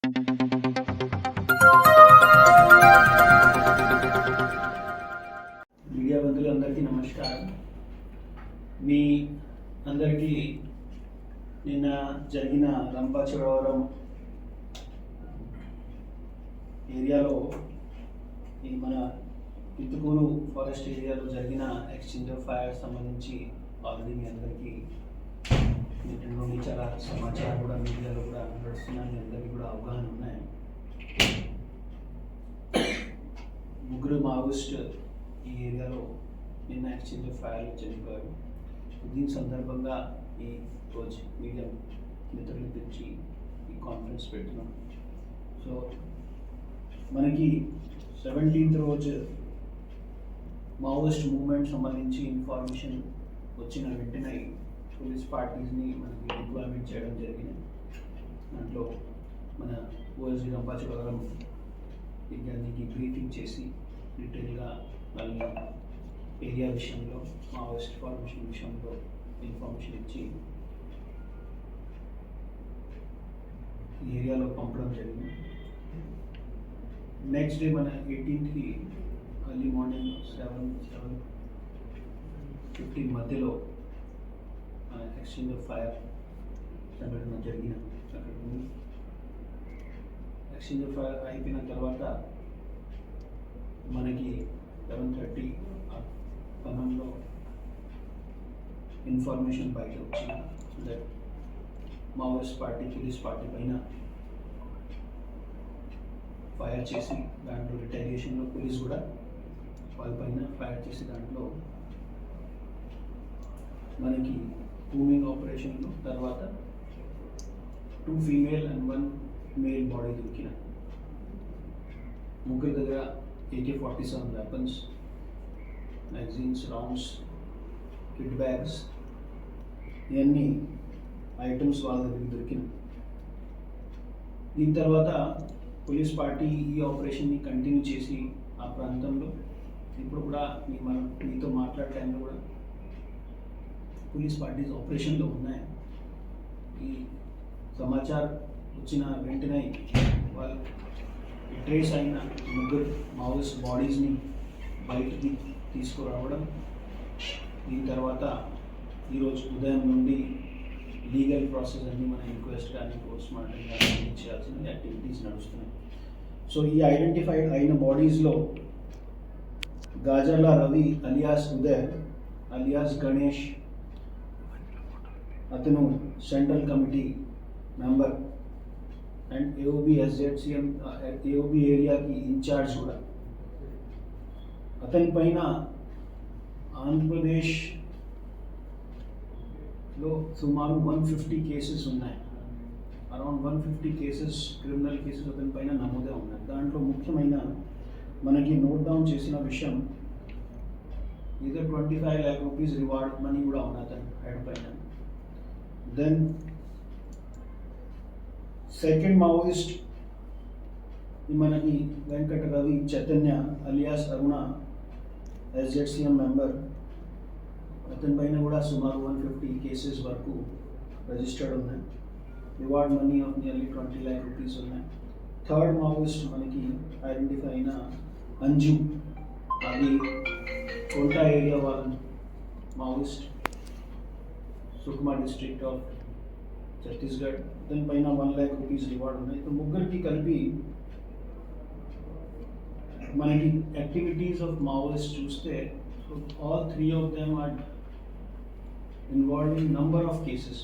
Media బంధువులందరికీ నమస్కారం. మీ అందరికీ నిన్న జరిగిన రంపచోడవరం ఏరియాలో ఈ మన కిత్తుకూరు ఫారెస్ట్ ఏరియాలో జరిగిన ఎక్స్చేంజ్ ఆఫ్ ఫైర్ సంబంధించి ఆల్రెడీ మీ అందరికీ నుండి చాలా సమాచారం కూడా మీడియాలో కూడా నడుస్తున్నా మీ అందరికీ కూడా అవగాహన ఉన్నాయి. ముగ్గురు మావోయిస్ట్ ఈ ఏరియాలో నిన్న ఎక్స్చేంజ్ ఆఫ్ ఫైర్లు చనిపోయారు. దీని సందర్భంగా ఈ రోజు మీడియా మిత్రులు పిలిచి ఈ కాన్ఫరెన్స్ పెడుతున్నాం. సో మనకి 17th రోజు మావోయిస్ట్ మూవ్మెంట్ సంబంధించి ఇన్ఫర్మేషన్ వచ్చిన వెంటనే పోలీస్ పార్టీస్ని మనకి డిప్లాయ్మెంట్ చేయడం జరిగింది. దాంట్లో మన ఓఎస్డి రంపచోడవరం విజ్ఞానికి బ్రీఫింగ్ చేసి డీటెయిల్గా వాళ్ళని ఏరియా విషయంలో మావోయిస్ట్ ఫార్మేషన్ విషయంలో ఇన్ఫర్మేషన్ ఇచ్చి ఈ ఏరియాలో పంపడం జరిగింది. నెక్స్ట్ డే మన 18th ఎర్లీ మార్నింగ్ 7:15 మధ్యలో ఎక్స్చేంజ్ ఆఫ్ ఫైర్ సంఘటన జరిగిన అక్కడ ఉంది. ఎక్స్చేంజ్ ఆఫ్ ఫైర్ అయిపోయిన తర్వాత మనకి 11:30 సమయంలో ఇన్ఫర్మేషన్ బయట వచ్చింది. That Maoist party police party పైన ఫైర్ చేసి దాంట్లో రిటాలియేషన్లో పోలీస్ కూడా వాళ్ళ పైన ఫైర్ చేసి దాంట్లో మనకి కూమింగ్ ఆపరేషన్లో తర్వాత 2 ఫీమేల్ అండ్ 1 మేల్ బాడీ దొరికిన. ముగ్గురు దగ్గర AK-47 weapons, magazines, rounds, kit bags ఇవన్నీ ఐటమ్స్ వాళ్ళ దగ్గర దొరికిన. దీని తర్వాత పోలీస్ పార్టీ ఈ ఆపరేషన్ని కంటిన్యూ చేసి ఆ ప్రాంతంలో ఇప్పుడు కూడా మీతో మాట్లాడే టైంలో కూడా పోలీస్ పార్టీస్ ఆపరేషన్లో ఉన్నాయి. ఈ సమాచారం వచ్చిన వెంటనే వాళ్ళు ట్రేస్ అయిన ముగ్గురు మావోయిస్ట్ బాడీస్ని బయటికి తీసుకురావడం, దీని తర్వాత ఈరోజు ఉదయం నుండి లీగల్ ప్రాసెస్ అన్ని మన ఇంక్వెస్ట్ కానీ పోస్ట్ మార్టం కానీ చేయాల్సిన యాక్టివిటీస్ నడుస్తున్నాయి. సో ఈ ఐడెంటిఫైడ్ అయిన బాడీస్లో గాజర్ల రవి అలియాస్ ఉదయ్ అలియాస్ గణేష్, అతను central committee member and AOB SZCM AOB ఏరియాకి ఇన్ఛార్జ్ కూడా. అతని పైన ఆంధ్రప్రదేశ్లో సుమారు 150 కేసెస్ ఉన్నాయి. అరౌండ్ 150 కేసెస్ క్రిమినల్ కేసెస్ అతని పైన నమోదే ఉన్నాయి. దాంట్లో ముఖ్యమైన మనకి నోట్ డౌన్ చేసిన విషయం ఇదే 25 lakh rupees రివార్డ్ మనీ కూడా ఉంది అతని హెడ్ పైన. దెన్ సెకండ్ మావోయిస్ట్ మనకి వెంకట రవి చైతన్య అలియాస్ అరుణ ఎస్జెడ్సిఎం మెంబర్, అతని పైన కూడా సుమారు 150 కేసెస్ వరకు రిజిస్టర్డ్ ఉన్నాయి. Reward money of nearly 20 lakh rupees ఉన్నాయి. థర్డ్ మావోయిస్ట్ మనకి ఐడెంటిఫై అయిన అంజు, అది కోంటా ఏరియా వాళ్ళ Maoist, Sukma district of Chhattisgarh. దానిపైన 1 lakh rupees రివార్డ్ ఉన్నాయి. సో ముగ్గురికి కలిపి మనకి యాక్టివిటీస్ ఆఫ్ మావోయిస్ట్ చూస్తే all 3 of them are involved in number of cases.